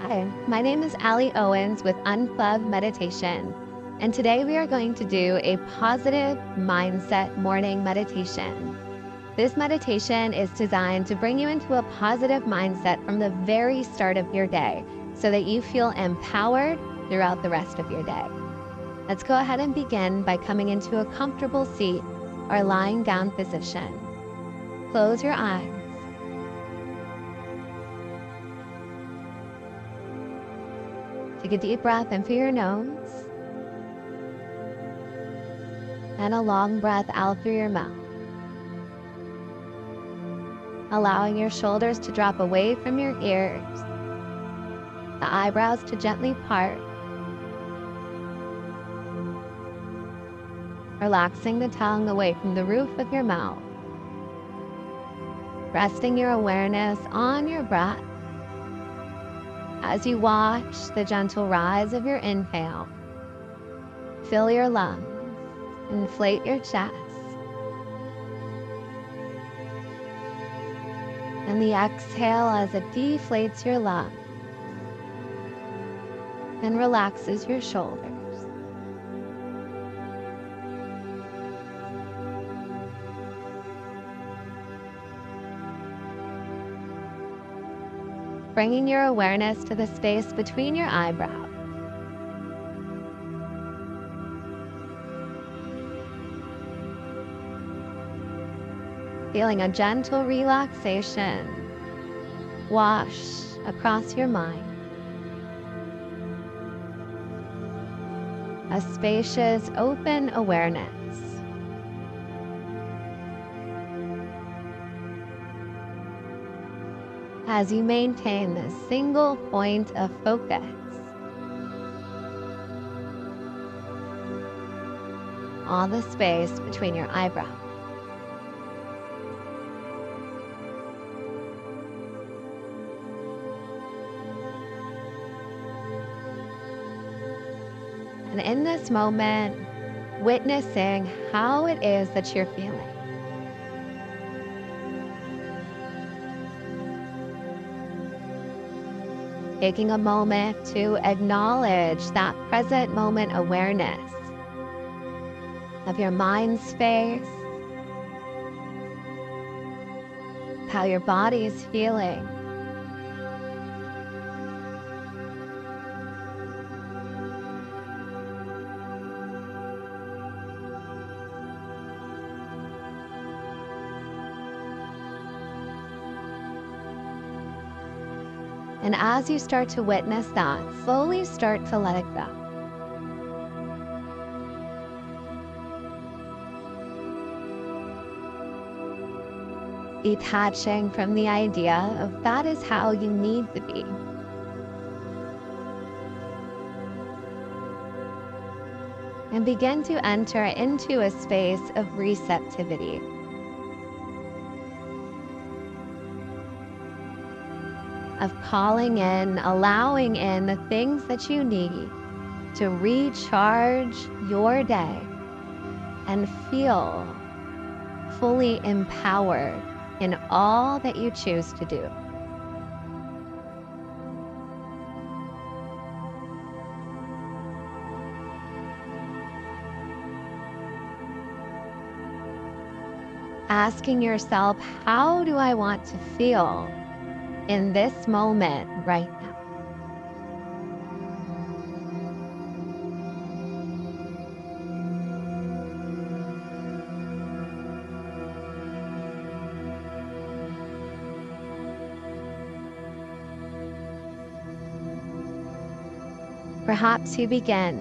Hi, my name is Ali Owens with Unplug Meditation, and today we are going to do a positive mindset morning meditation. This meditation is designed to bring you into a positive mindset from the very start of your day so that you feel empowered throughout the rest of your day. Let's go ahead and begin by coming into a comfortable seat or lying down position. Close your eyes. Take a deep breath in through your nose and a long breath out through your mouth, allowing your shoulders to drop away from your ears, the eyebrows to gently part, relaxing the tongue away from the roof of your mouth, resting your awareness on your breath as you watch the gentle rise of your inhale. Fill your lungs, inflate your chest, and the exhale as it deflates your lungs and relaxes your shoulders. Bringing your awareness to the space between your eyebrows. Feeling a gentle relaxation wash across your mind. A spacious, open awareness. As you maintain this single point of focus. On the space between your eyebrows. And in this moment, witnessing how it is that you're feeling. Taking a moment to acknowledge that present moment awareness of your mind space, how your body is feeling. And as you start to witness that, slowly start to let it go. Detaching from the idea of that is how you need to be. And begin to enter into a space of receptivity. Of calling in, allowing in the things that you need to recharge your day and feel fully empowered in all that you choose to do. Asking yourself, how do I want to feel in this moment right now? Perhaps you begin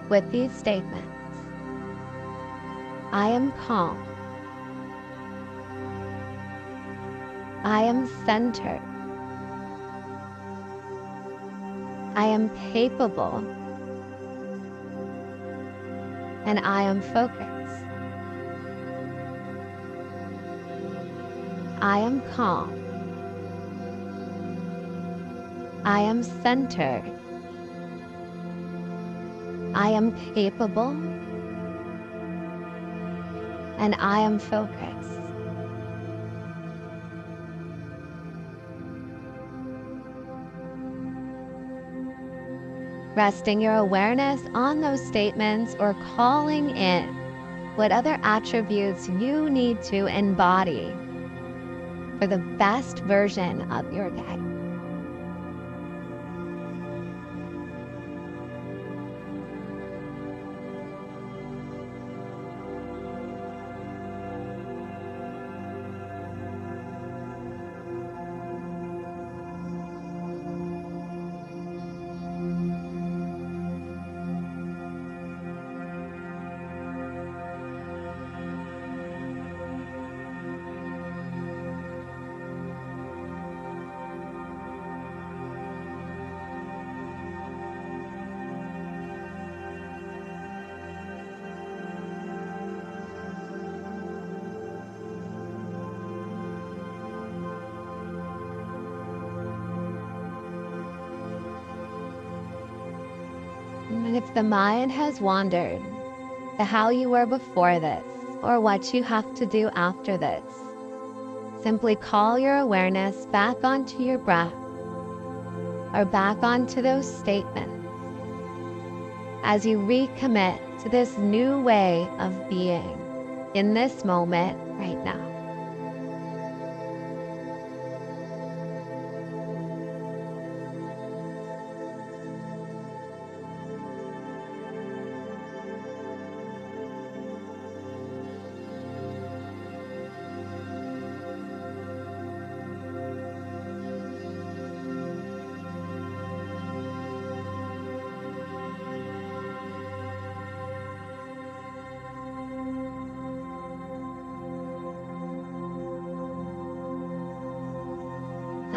with these statements. I am calm. I am centered. I am capable. And I am focused. I am calm. I am centered. I am capable. And I am focused. resting your awareness on those statements or calling in what other attributes you need to embody for the best version of your day. And if the mind has wandered to how you were before this or what you have to do after this, simply call your awareness back onto your breath or back onto those statements as you recommit to this new way of being in this moment right now.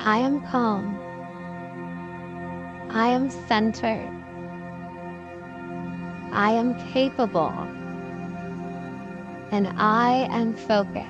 I am calm. I am centered. I am capable. And I am focused.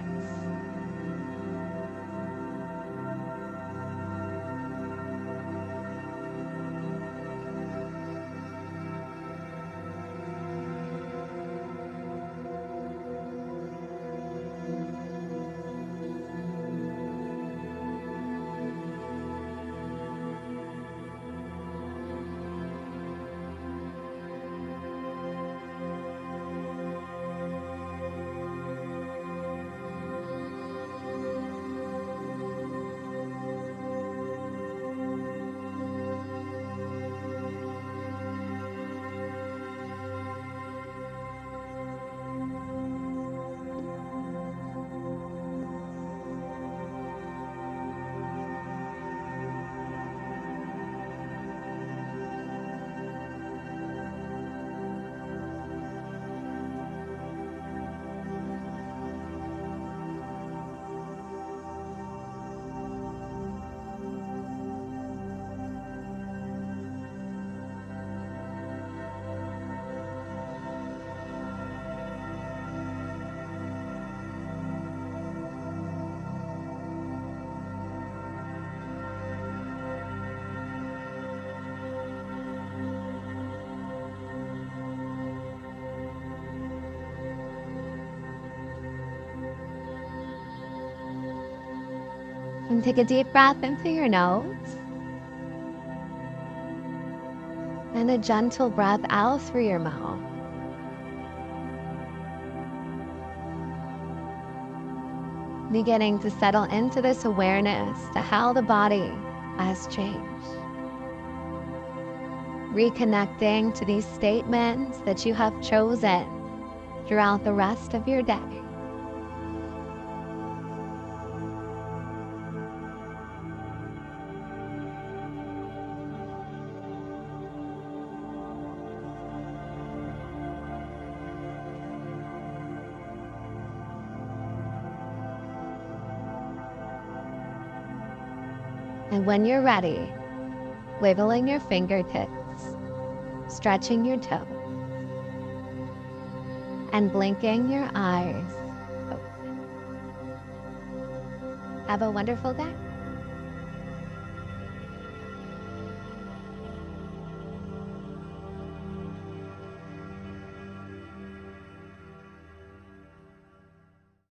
And take a deep breath in through your nose. And a gentle breath out through your mouth. Beginning to settle into this awareness to how the body has changed. Reconnecting to these statements that you have chosen throughout the rest of your day. And when you're ready, wiggling your fingertips, stretching your toes, and blinking your eyes open. Have a wonderful day.